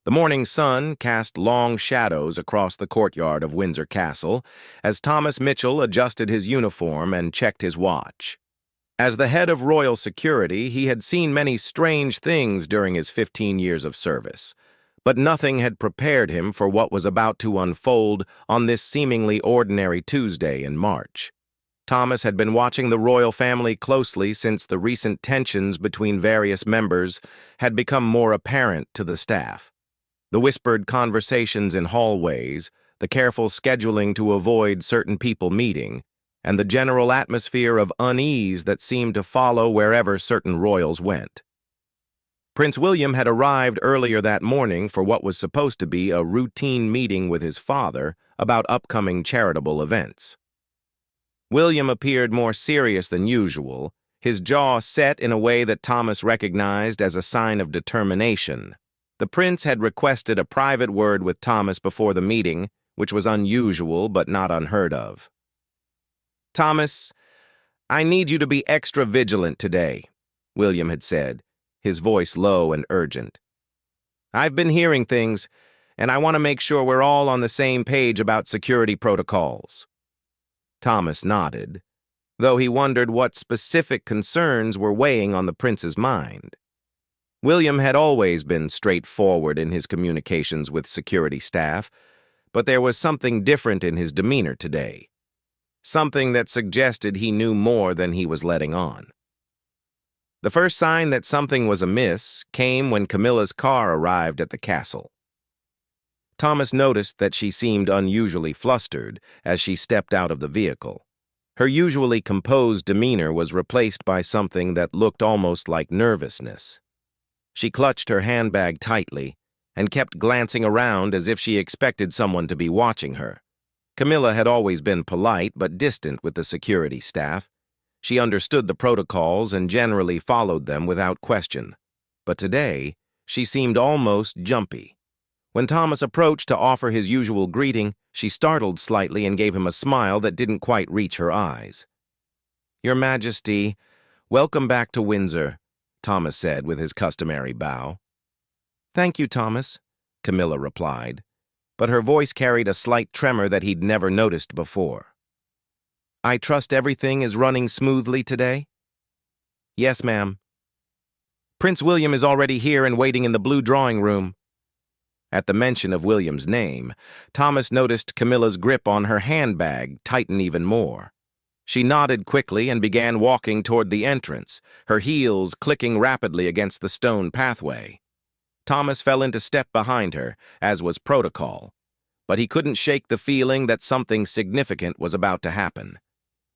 The morning sun cast long shadows across the courtyard of Windsor Castle as Thomas Mitchell adjusted his uniform and checked his watch. As the head of royal security, he had seen many strange things during his 15 years of service, but nothing had prepared him for what was about to unfold on this seemingly ordinary Tuesday in March. Thomas had been watching the royal family closely since the recent tensions between various members had become more apparent to the staff. The whispered conversations in hallways, the careful scheduling to avoid certain people meeting, and the general atmosphere of unease that seemed to follow wherever certain royals went. Prince William had arrived earlier that morning for what was supposed to be a routine meeting with his father about upcoming charitable events. William appeared more serious than usual, his jaw set in a way that Thomas recognized as a sign of determination. The prince had requested a private word with Thomas before the meeting, which was unusual but not unheard of. "Thomas, I need you to be extra vigilant today," William had said, his voice low and urgent. "I've been hearing things, and I want to make sure we're all on the same page about security protocols." Thomas nodded, though he wondered what specific concerns were weighing on the prince's mind. William had always been straightforward in his communications with security staff, but there was something different in his demeanor today. Something that suggested he knew more than he was letting on. The first sign that something was amiss came when Camilla's car arrived at the castle. Thomas noticed that she seemed unusually flustered as she stepped out of the vehicle. Her usually composed demeanor was replaced by something that looked almost like nervousness. She clutched her handbag tightly and kept glancing around as if she expected someone to be watching her. Camilla had always been polite but distant with the security staff. She understood the protocols and generally followed them without question. But today, she seemed almost jumpy. When Thomas approached to offer his usual greeting, she startled slightly and gave him a smile that didn't quite reach her eyes. "Your Majesty, welcome back to Windsor," Thomas said with his customary bow. "Thank you, Thomas," Camilla replied, but her voice carried a slight tremor that he'd never noticed before. "I trust everything is running smoothly today?" "Yes, ma'am." "Prince William is already here and waiting in the blue drawing room." At the mention of William's name, Thomas noticed Camilla's grip on her handbag tighten even more. She nodded quickly and began walking toward the entrance, her heels clicking rapidly against the stone pathway. Thomas fell into step behind her, as was protocol, but he couldn't shake the feeling that something significant was about to happen.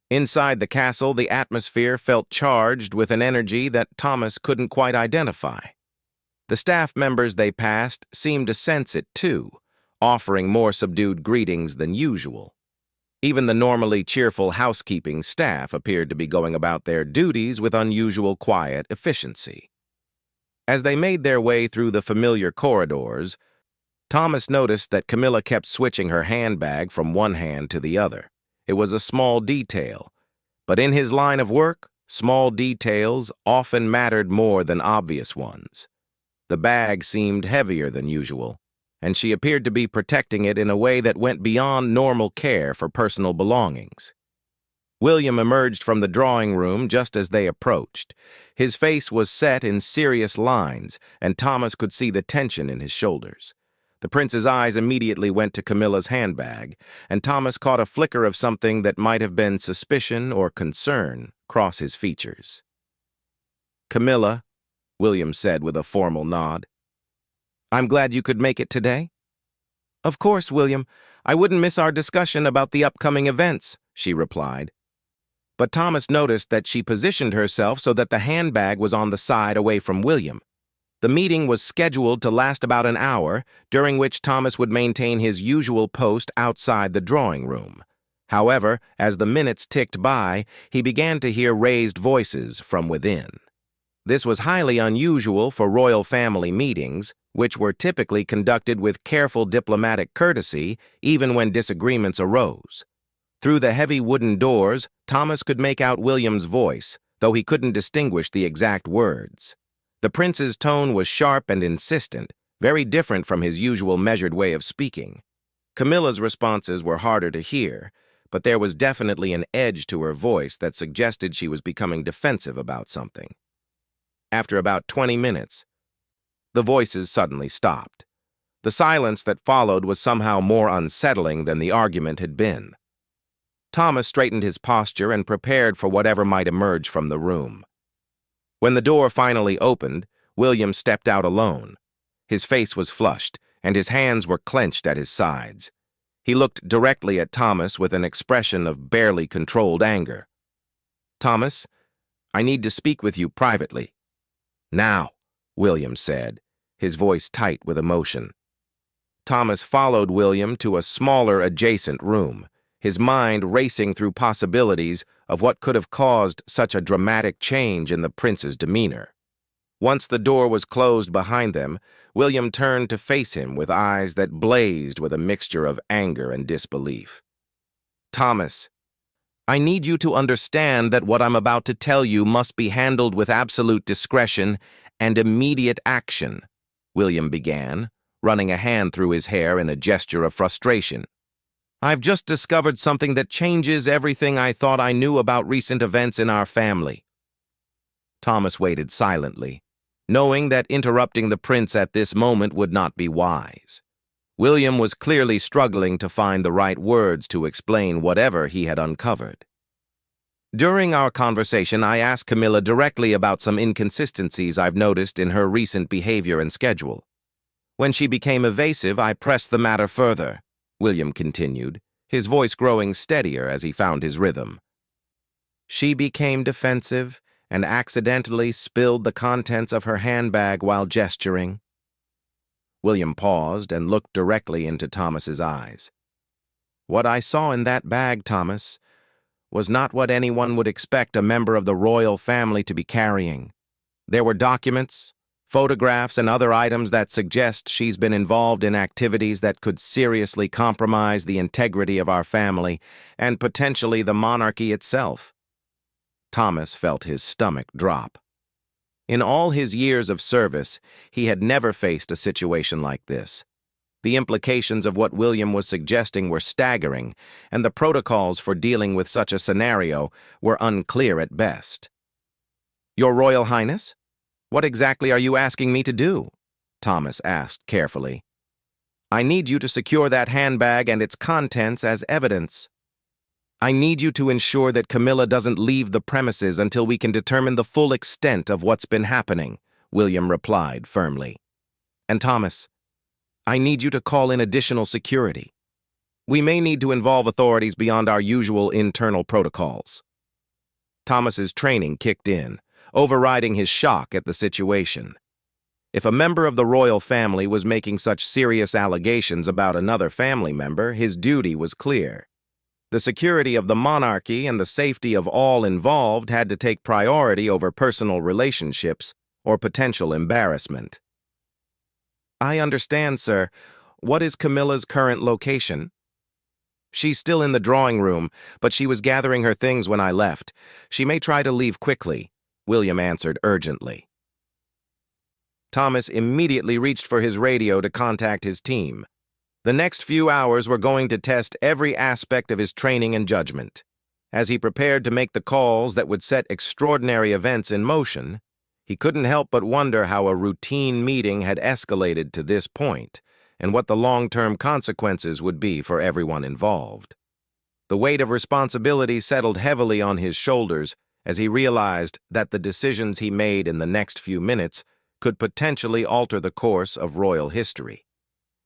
Inside the castle, the atmosphere felt charged with an energy that Thomas couldn't quite identify. The staff members they passed seemed to sense it too, offering more subdued greetings than usual. Even the normally cheerful housekeeping staff appeared to be going about their duties with unusual quiet efficiency. As they made their way through the familiar corridors, Thomas noticed that Camilla kept switching her handbag from one hand to the other. It was a small detail, but in his line of work, small details often mattered more than obvious ones. The bag seemed heavier than usual, and she appeared to be protecting it in a way that went beyond normal care for personal belongings. William emerged from the drawing room just as they approached. His face was set in serious lines, and Thomas could see the tension in his shoulders. The prince's eyes immediately went to Camilla's handbag, and Thomas caught a flicker of something that might have been suspicion or concern cross his features. "Camilla," William said with a formal nod. "I'm glad you could make it today." "Of course, William. I wouldn't miss our discussion about the upcoming events," she replied. But Thomas noticed that she positioned herself so that the handbag was on the side away from William. The meeting was scheduled to last about an hour, during which Thomas would maintain his usual post outside the drawing room. However, as the minutes ticked by, he began to hear raised voices from within. This was highly unusual for royal family meetings, which were typically conducted with careful diplomatic courtesy, even when disagreements arose. Through the heavy wooden doors, Thomas could make out William's voice, though he couldn't distinguish the exact words. The prince's tone was sharp and insistent, very different from his usual measured way of speaking. Camilla's responses were harder to hear, but there was definitely an edge to her voice that suggested she was becoming defensive about something. After about 20 minutes, the voices suddenly stopped. The silence that followed was somehow more unsettling than the argument had been. Thomas straightened his posture and prepared for whatever might emerge from the room. When the door finally opened, William stepped out alone. His face was flushed, and his hands were clenched at his sides. He looked directly at Thomas with an expression of barely controlled anger. "Thomas, I need to speak with you privately." "Now," William said, his voice tight with emotion. Thomas followed William to a smaller adjacent room, his mind racing through possibilities of what could have caused such a dramatic change in the prince's demeanor. Once the door was closed behind them, William turned to face him with eyes that blazed with a mixture of anger and disbelief. "Thomas, I need you to understand that what I'm about to tell you must be handled with absolute discretion and immediate action," William began, running a hand through his hair in a gesture of frustration. "I've just discovered something that changes everything I thought I knew about recent events in our family." Thomas waited silently, knowing that interrupting the prince at this moment would not be wise. William was clearly struggling to find the right words to explain whatever he had uncovered. "During our conversation, I asked Camilla directly about some inconsistencies I've noticed in her recent behavior and schedule. When she became evasive, I pressed the matter further," William continued, his voice growing steadier as he found his rhythm. "She became defensive and accidentally spilled the contents of her handbag while gesturing." William paused and looked directly into Thomas's eyes. "What I saw in that bag, Thomas, was not what anyone would expect a member of the royal family to be carrying. There were documents, photographs, and other items that suggest she's been involved in activities that could seriously compromise the integrity of our family and potentially the monarchy itself." Thomas felt his stomach drop. In all his years of service, he had never faced a situation like this. The implications of what William was suggesting were staggering, and the protocols for dealing with such a scenario were unclear at best. "Your Royal Highness, what exactly are you asking me to do?" Thomas asked carefully. "I need you to secure that handbag and its contents as evidence. I need you to ensure that Camilla doesn't leave the premises until we can determine the full extent of what's been happening," William replied firmly. "And Thomas, I need you to call in additional security. We may need to involve authorities beyond our usual internal protocols." Thomas's training kicked in, overriding his shock at the situation. If a member of the royal family was making such serious allegations about another family member, his duty was clear. The security of the monarchy and the safety of all involved had to take priority over personal relationships or potential embarrassment. "I understand, sir. What is Camilla's current location?" "She's still in the drawing room, but she was gathering her things when I left. She may try to leave quickly," William answered urgently. Thomas immediately reached for his radio to contact his team. The next few hours were going to test every aspect of his training and judgment. As he prepared to make the calls that would set extraordinary events in motion, he couldn't help but wonder how a routine meeting had escalated to this point, and what the long-term consequences would be for everyone involved. The weight of responsibility settled heavily on his shoulders as he realized that the decisions he made in the next few minutes could potentially alter the course of royal history.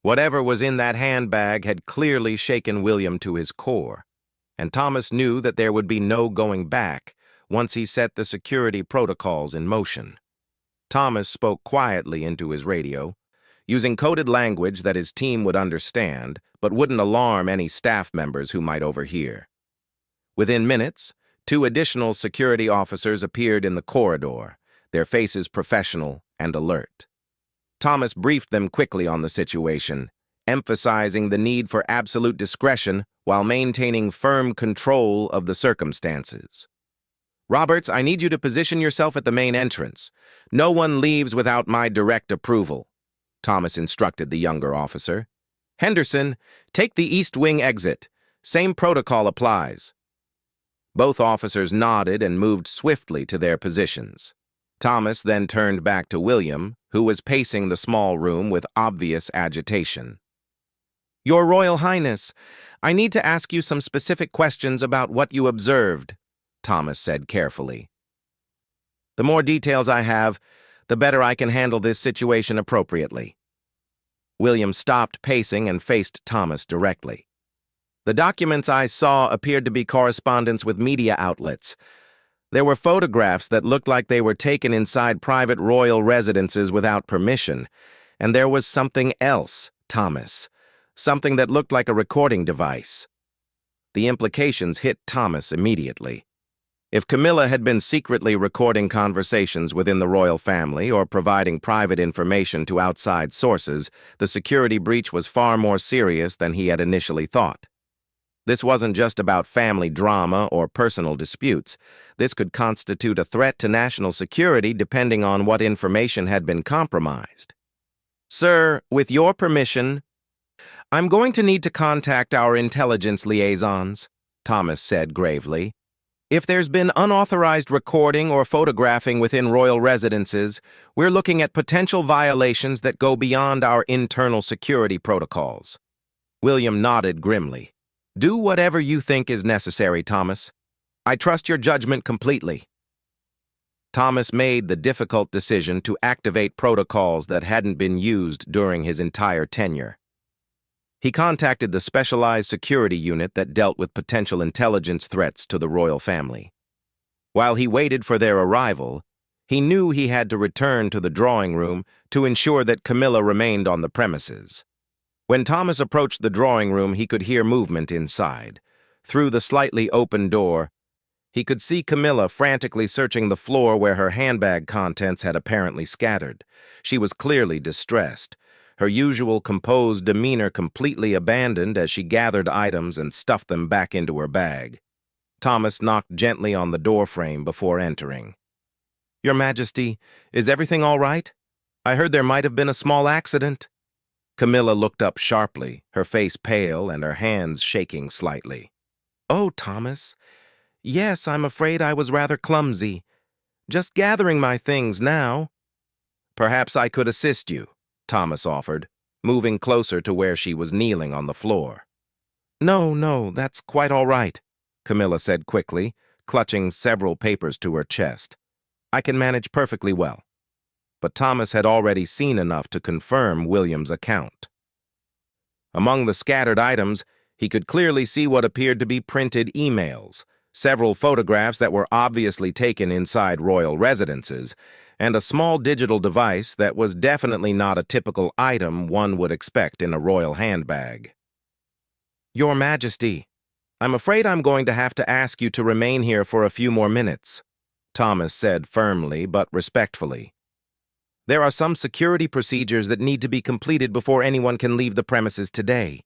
Whatever was in that handbag had clearly shaken William to his core, and Thomas knew that there would be no going back once he set the security protocols in motion. Thomas spoke quietly into his radio, using coded language that his team would understand, but wouldn't alarm any staff members who might overhear. Within minutes, 2 additional security officers appeared in the corridor, their faces professional and alert. Thomas briefed them quickly on the situation, emphasizing the need for absolute discretion while maintaining firm control of the circumstances. "Roberts, I need you to position yourself at the main entrance. No one leaves without my direct approval," Thomas instructed the younger officer. "Henderson, take the East Wing exit. Same protocol applies." Both officers nodded and moved swiftly to their positions. Thomas then turned back to William, who was pacing the small room with obvious agitation. "Your Royal Highness, I need to ask you some specific questions about what you observed," Thomas said carefully. "The more details I have, the better I can handle this situation appropriately." William stopped pacing and faced Thomas directly. "The documents I saw appeared to be correspondence with media outlets. There were photographs that looked like they were taken inside private royal residences without permission. And there was something else, Thomas. Something that looked like a recording device." The implications hit Thomas immediately. If Camilla had been secretly recording conversations within the royal family or providing private information to outside sources, the security breach was far more serious than he had initially thought. This wasn't just about family drama or personal disputes. This could constitute a threat to national security depending on what information had been compromised. "Sir, with your permission, I'm going to need to contact our intelligence liaisons," Thomas said gravely. "If there's been unauthorized recording or photographing within royal residences, we're looking at potential violations that go beyond our internal security protocols." William nodded grimly. "Do whatever you think is necessary, Thomas. I trust your judgment completely." Thomas made the difficult decision to activate protocols that hadn't been used during his entire tenure. He contacted the specialized security unit that dealt with potential intelligence threats to the royal family. While he waited for their arrival, he knew he had to return to the drawing room to ensure that Camilla remained on the premises. When Thomas approached the drawing room, he could hear movement inside. Through the slightly open door, he could see Camilla frantically searching the floor where her handbag contents had apparently scattered. She was clearly distressed, her usual composed demeanor completely abandoned as she gathered items and stuffed them back into her bag. Thomas knocked gently on the doorframe before entering. "Your Majesty, is everything all right? I heard there might have been a small accident." Camilla looked up sharply, her face pale and her hands shaking slightly. "Oh, Thomas. Yes, I'm afraid I was rather clumsy. Just gathering my things now." "Perhaps I could assist you," Thomas offered, moving closer to where she was kneeling on the floor. No, that's quite all right," Camilla said quickly, clutching several papers to her chest. "I can manage perfectly well." But Thomas had already seen enough to confirm William's account. Among the scattered items, he could clearly see what appeared to be printed emails, several photographs that were obviously taken inside royal residences, and a small digital device that was definitely not a typical item one would expect in a royal handbag. "Your Majesty, I'm afraid I'm going to have to ask you to remain here for a few more minutes," Thomas said firmly but respectfully. "There are some security procedures that need to be completed before anyone can leave the premises today."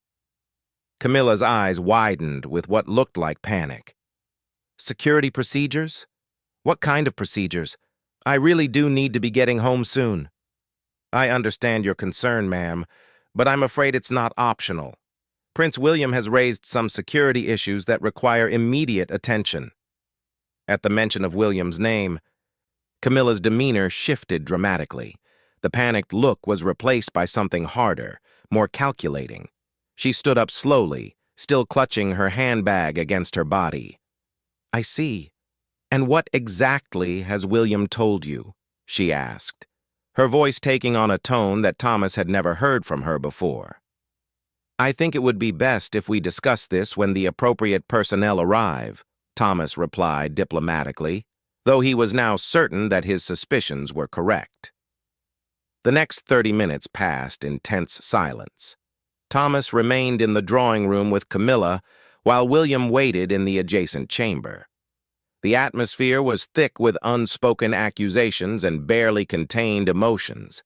Camilla's eyes widened with what looked like panic. "Security procedures? What kind of procedures? I really do need to be getting home soon." "I understand your concern, ma'am, but I'm afraid it's not optional. Prince William has raised some security issues that require immediate attention." At the mention of William's name, Camilla's demeanor shifted dramatically. The panicked look was replaced by something harder, more calculating. She stood up slowly, still clutching her handbag against her body. "I see. And what exactly has William told you?" she asked, her voice taking on a tone that Thomas had never heard from her before. "I think it would be best if we discuss this when the appropriate personnel arrive," Thomas replied diplomatically, though he was now certain that his suspicions were correct. The next 30 minutes passed in tense silence. Thomas remained in the drawing room with Camilla, while William waited in the adjacent chamber. The atmosphere was thick with unspoken accusations and barely contained emotions.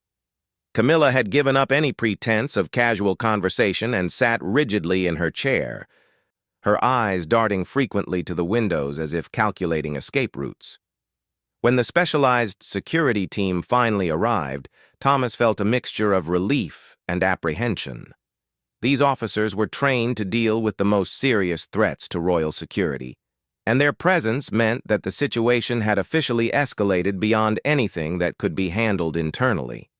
Camilla had given up any pretense of casual conversation and sat rigidly in her chair, her eyes darting frequently to the windows as if calculating escape routes. When the specialized security team finally arrived, Thomas felt a mixture of relief and apprehension. These officers were trained to deal with the most serious threats to royal security, and their presence meant that the situation had officially escalated beyond anything that could be handled internally.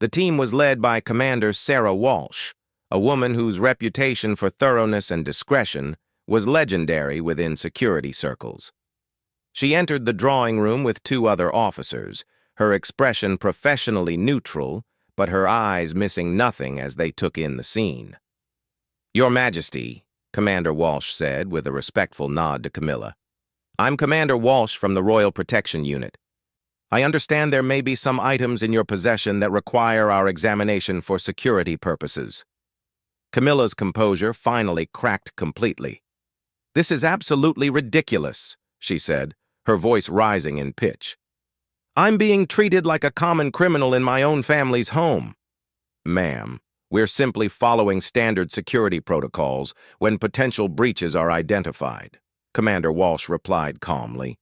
The team was led by Commander Sarah Walsh, a woman whose reputation for thoroughness and discretion was legendary within security circles. She entered the drawing room with two other officers, her expression professionally neutral, but her eyes missing nothing as they took in the scene. "Your Majesty," Commander Walsh said with a respectful nod to Camilla. "I'm Commander Walsh from the Royal Protection Unit. I understand there may be some items in your possession that require our examination for security purposes." Camilla's composure finally cracked completely. "This is absolutely ridiculous," she said, her voice rising in pitch. "I'm being treated like a common criminal in my own family's home." "Ma'am, we're simply following standard security protocols when potential breaches are identified," Commander Walsh replied calmly.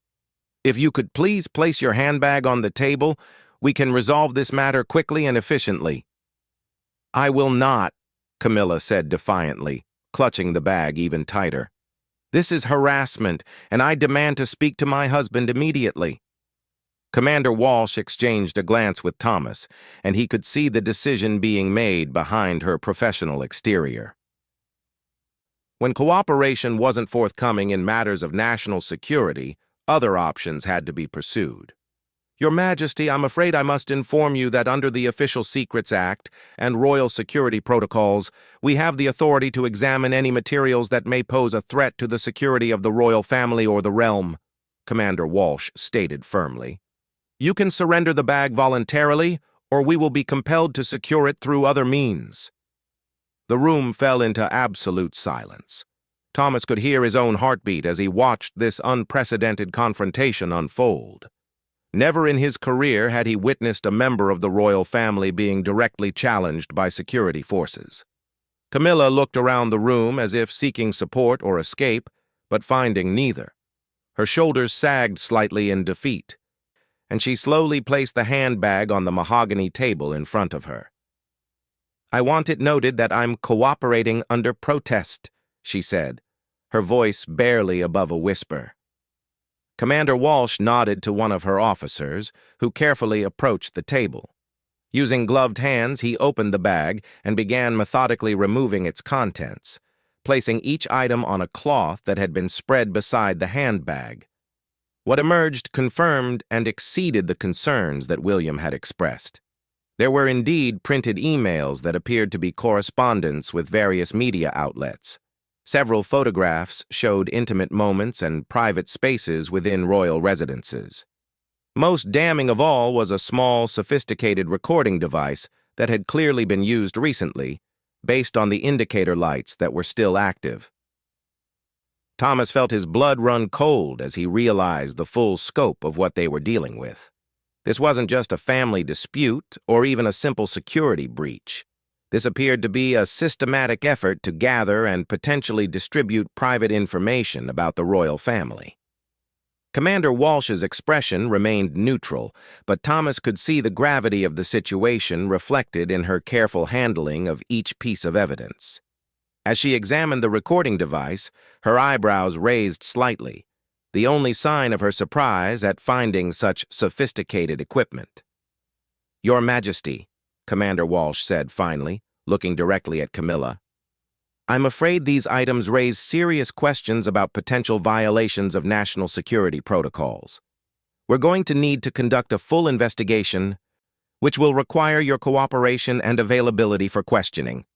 "If you could please place your handbag on the table, we can resolve this matter quickly and efficiently." "I will not," Camilla said defiantly, clutching the bag even tighter. "This is harassment, and I demand to speak to my husband immediately." Commander Walsh exchanged a glance with Thomas, and he could see the decision being made behind her professional exterior. When cooperation wasn't forthcoming in matters of national security, other options had to be pursued. "Your Majesty, I'm afraid I must inform you that under the Official Secrets Act and Royal Security Protocols, we have the authority to examine any materials that may pose a threat to the security of the royal family or the realm," Commander Walsh stated firmly. "You can surrender the bag voluntarily, or we will be compelled to secure it through other means." The room fell into absolute silence. Thomas could hear his own heartbeat as he watched this unprecedented confrontation unfold. Never in his career had he witnessed a member of the royal family being directly challenged by security forces. Camilla looked around the room as if seeking support or escape, but finding neither. Her shoulders sagged slightly in defeat, and she slowly placed the handbag on the mahogany table in front of her. "I want it noted that I'm cooperating under protest," she said, her voice barely above a whisper. Commander Walsh nodded to one of her officers, who carefully approached the table. Using gloved hands, he opened the bag and began methodically removing its contents, placing each item on a cloth that had been spread beside the handbag. What emerged confirmed and exceeded the concerns that William had expressed. There were indeed printed emails that appeared to be correspondence with various media outlets. Several photographs showed intimate moments and private spaces within royal residences. Most damning of all was a small, sophisticated recording device that had clearly been used recently, based on the indicator lights that were still active. Thomas felt his blood run cold as he realized the full scope of what they were dealing with. This wasn't just a family dispute or even a simple security breach. This appeared to be a systematic effort to gather and potentially distribute private information about the royal family. Commander Walsh's expression remained neutral, but Thomas could see the gravity of the situation reflected in her careful handling of each piece of evidence. As she examined the recording device, her eyebrows raised slightly, the only sign of her surprise at finding such sophisticated equipment. "Your Majesty," Commander Walsh said finally, looking directly at Camilla, "I'm afraid these items raise serious questions about potential violations of national security protocols. We're going to need to conduct a full investigation, which will require your cooperation and availability for questioning."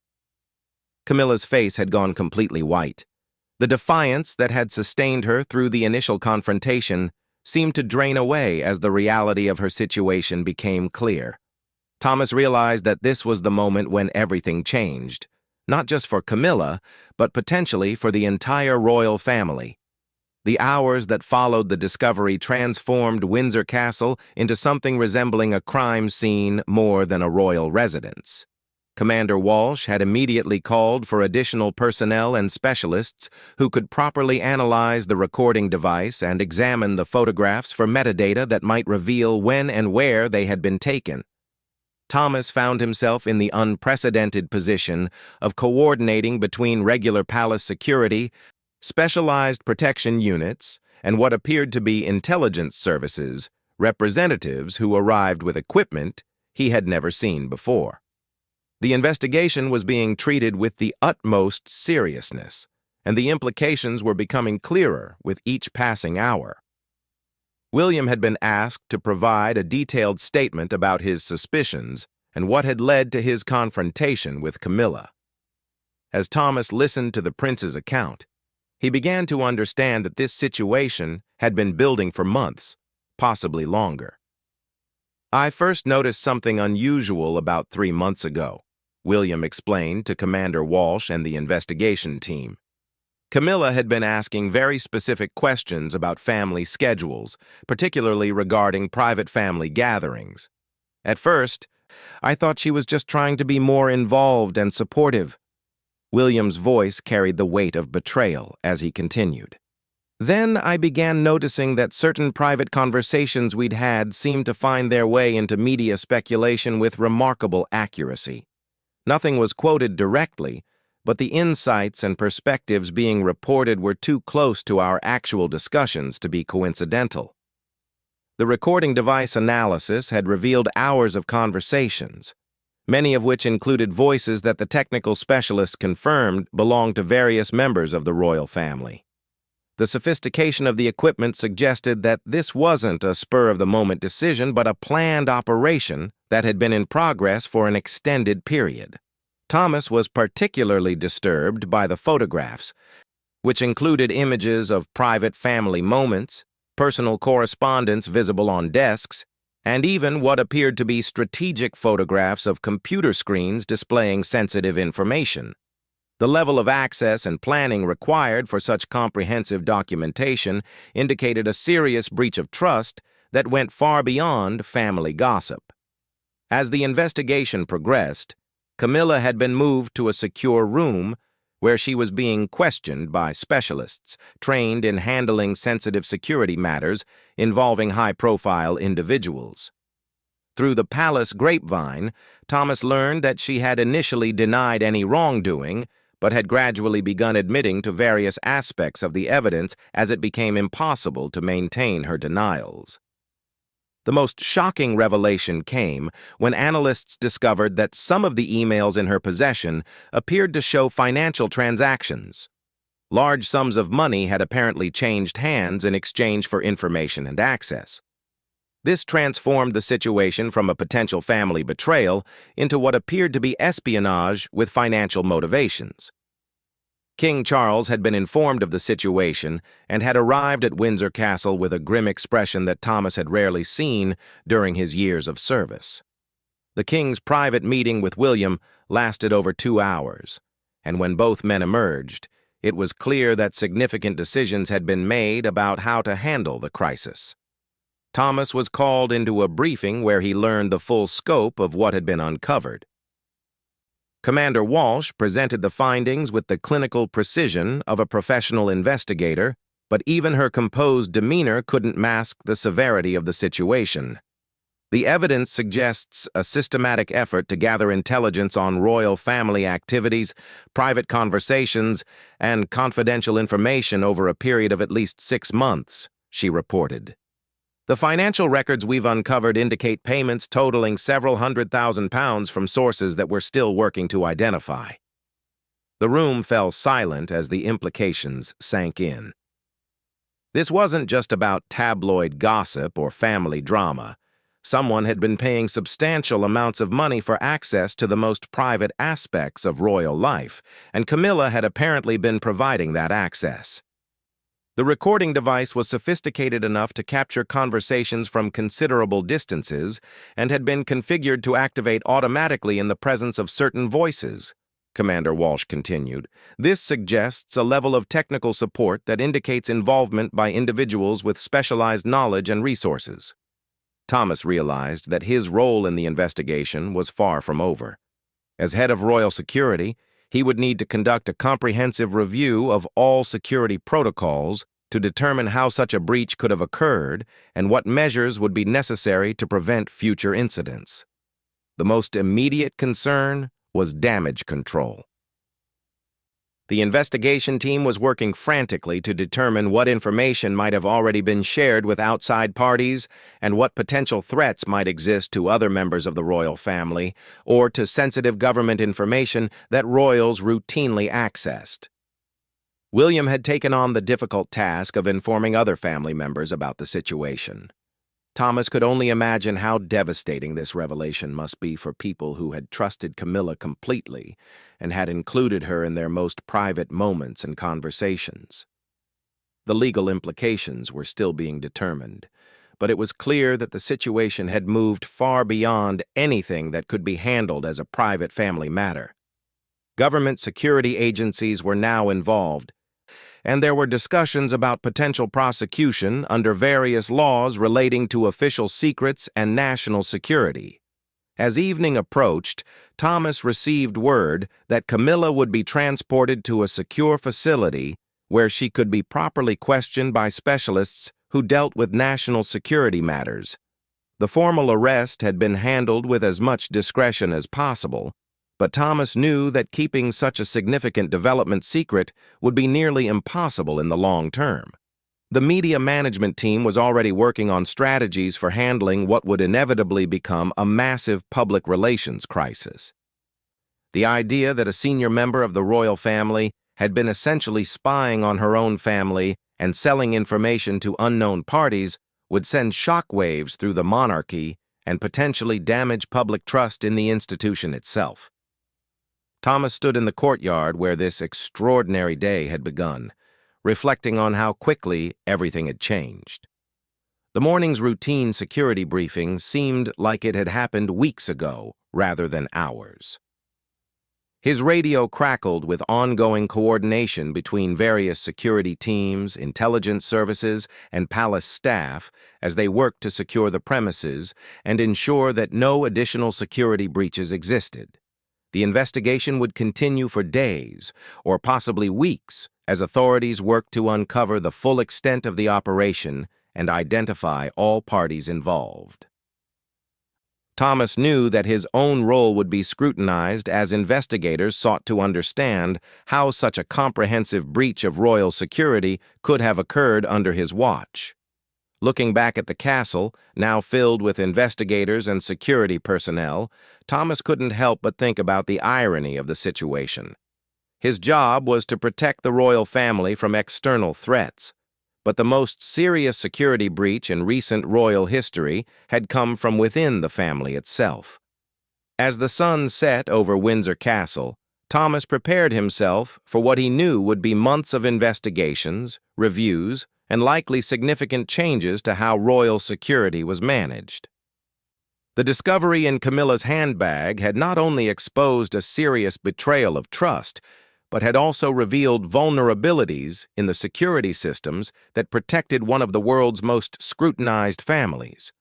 Camilla's face had gone completely white. The defiance that had sustained her through the initial confrontation seemed to drain away as the reality of her situation became clear. Thomas realized that this was the moment when everything changed, not just for Camilla, but potentially for the entire royal family. The hours that followed the discovery transformed Windsor Castle into something resembling a crime scene more than a royal residence. Commander Walsh had immediately called for additional personnel and specialists who could properly analyze the recording device and examine the photographs for metadata that might reveal when and where they had been taken. Thomas found himself in the unprecedented position of coordinating between regular palace security, specialized protection units, and what appeared to be intelligence services, representatives who arrived with equipment he had never seen before. The investigation was being treated with the utmost seriousness, and the implications were becoming clearer with each passing hour. William had been asked to provide a detailed statement about his suspicions and what had led to his confrontation with Camilla. As Thomas listened to the prince's account, he began to understand that this situation had been building for months, possibly longer. "I first noticed something unusual about 3 months ago," William explained to Commander Walsh and the investigation team. Camilla had been asking very specific questions about family schedules, particularly regarding private family gatherings. "At first, I thought she was just trying to be more involved and supportive." William's voice carried the weight of betrayal as he continued. "Then I began noticing that certain private conversations we'd had seemed to find their way into media speculation with remarkable accuracy. Nothing was quoted directly, but the insights and perspectives being reported were too close to our actual discussions to be coincidental. The recording device analysis had revealed hours of conversations, many of which included voices that the technical specialists confirmed belonged to various members of the royal family. The sophistication of the equipment suggested that this wasn't a spur-of-the-moment decision, but a planned operation that had been in progress for an extended period. Thomas was particularly disturbed by the photographs, which included images of private family moments, personal correspondence visible on desks, and even what appeared to be strategic photographs of computer screens displaying sensitive information. The level of access and planning required for such comprehensive documentation indicated a serious breach of trust that went far beyond family gossip. As the investigation progressed, Camilla had been moved to a secure room where she was being questioned by specialists trained in handling sensitive security matters involving high-profile individuals. Through the palace grapevine, Thomas learned that she had initially denied any wrongdoing, but had gradually begun admitting to various aspects of the evidence as it became impossible to maintain her denials. The most shocking revelation came when analysts discovered that some of the emails in her possession appeared to show financial transactions. Large sums of money had apparently changed hands in exchange for information and access. This transformed the situation from a potential family betrayal into what appeared to be espionage with financial motivations. King Charles had been informed of the situation and had arrived at Windsor Castle with a grim expression that Thomas had rarely seen during his years of service. The king's private meeting with William lasted over 2 hours, and when both men emerged, it was clear that significant decisions had been made about how to handle the crisis. Thomas was called into a briefing where he learned the full scope of what had been uncovered. Commander Walsh presented the findings with the clinical precision of a professional investigator, but even her composed demeanor couldn't mask the severity of the situation. The evidence suggests a systematic effort to gather intelligence on royal family activities, private conversations, and confidential information over a period of at least 6 months, she reported. The financial records we've uncovered indicate payments totaling several £100,000 from sources that we're still working to identify. The room fell silent as the implications sank in. This wasn't just about tabloid gossip or family drama. Someone had been paying substantial amounts of money for access to the most private aspects of royal life, and Camilla had apparently been providing that access. The recording device was sophisticated enough to capture conversations from considerable distances and had been configured to activate automatically in the presence of certain voices, Commander Walsh continued. This suggests a level of technical support that indicates involvement by individuals with specialized knowledge and resources. Thomas realized that his role in the investigation was far from over. As head of royal security, he would need to conduct a comprehensive review of all security protocols to determine how such a breach could have occurred and what measures would be necessary to prevent future incidents. The most immediate concern was damage control. The investigation team was working frantically to determine what information might have already been shared with outside parties and what potential threats might exist to other members of the royal family or to sensitive government information that royals routinely accessed. William had taken on the difficult task of informing other family members about the situation. Thomas could only imagine how devastating this revelation must be for people who had trusted Camilla completely and had included her in their most private moments and conversations. The legal implications were still being determined, but it was clear that the situation had moved far beyond anything that could be handled as a private family matter. Government security agencies were now involved, and there were discussions about potential prosecution under various laws relating to official secrets and national security. As evening approached, Thomas received word that Camilla would be transported to a secure facility where she could be properly questioned by specialists who dealt with national security matters. The formal arrest had been handled with as much discretion as possible, but Thomas knew that keeping such a significant development secret would be nearly impossible in the long term. The media management team was already working on strategies for handling what would inevitably become a massive public relations crisis. The idea that a senior member of the royal family had been essentially spying on her own family and selling information to unknown parties would send shockwaves through the monarchy and potentially damage public trust in the institution itself. Thomas stood in the courtyard where this extraordinary day had begun, reflecting on how quickly everything had changed. The morning's routine security briefing seemed like it had happened weeks ago rather than hours. His radio crackled with ongoing coordination between various security teams, intelligence services, and palace staff as they worked to secure the premises and ensure that no additional security breaches existed. The investigation would continue for days, or possibly weeks, as authorities worked to uncover the full extent of the operation and identify all parties involved. Thomas knew that his own role would be scrutinized as investigators sought to understand how such a comprehensive breach of royal security could have occurred under his watch. Looking back at the castle, now filled with investigators and security personnel, Thomas couldn't help but think about the irony of the situation. His job was to protect the royal family from external threats, but the most serious security breach in recent royal history had come from within the family itself. As the sun set over Windsor Castle, Thomas prepared himself for what he knew would be months of investigations, reviews, and likely significant changes to how royal security was managed. The discovery in Camilla's handbag had not only exposed a serious betrayal of trust, but had also revealed vulnerabilities in the security systems that protected one of the world's most scrutinized families.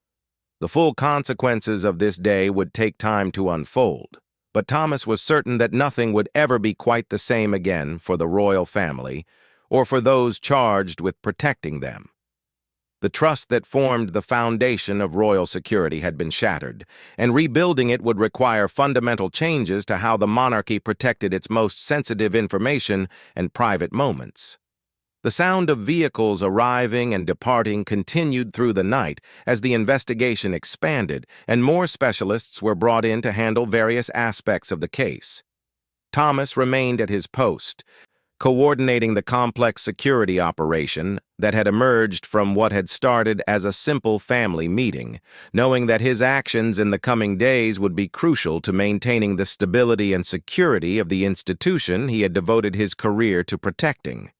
The full consequences of this day would take time to unfold, but Thomas was certain that nothing would ever be quite the same again for the royal family or for those charged with protecting them. The trust that formed the foundation of royal security had been shattered, and rebuilding it would require fundamental changes to how the monarchy protected its most sensitive information and private moments. The sound of vehicles arriving and departing continued through the night as the investigation expanded and more specialists were brought in to handle various aspects of the case. Thomas remained at his post, coordinating the complex security operation that had emerged from what had started as a simple family meeting, knowing that his actions in the coming days would be crucial to maintaining the stability and security of the institution he had devoted his career to protecting.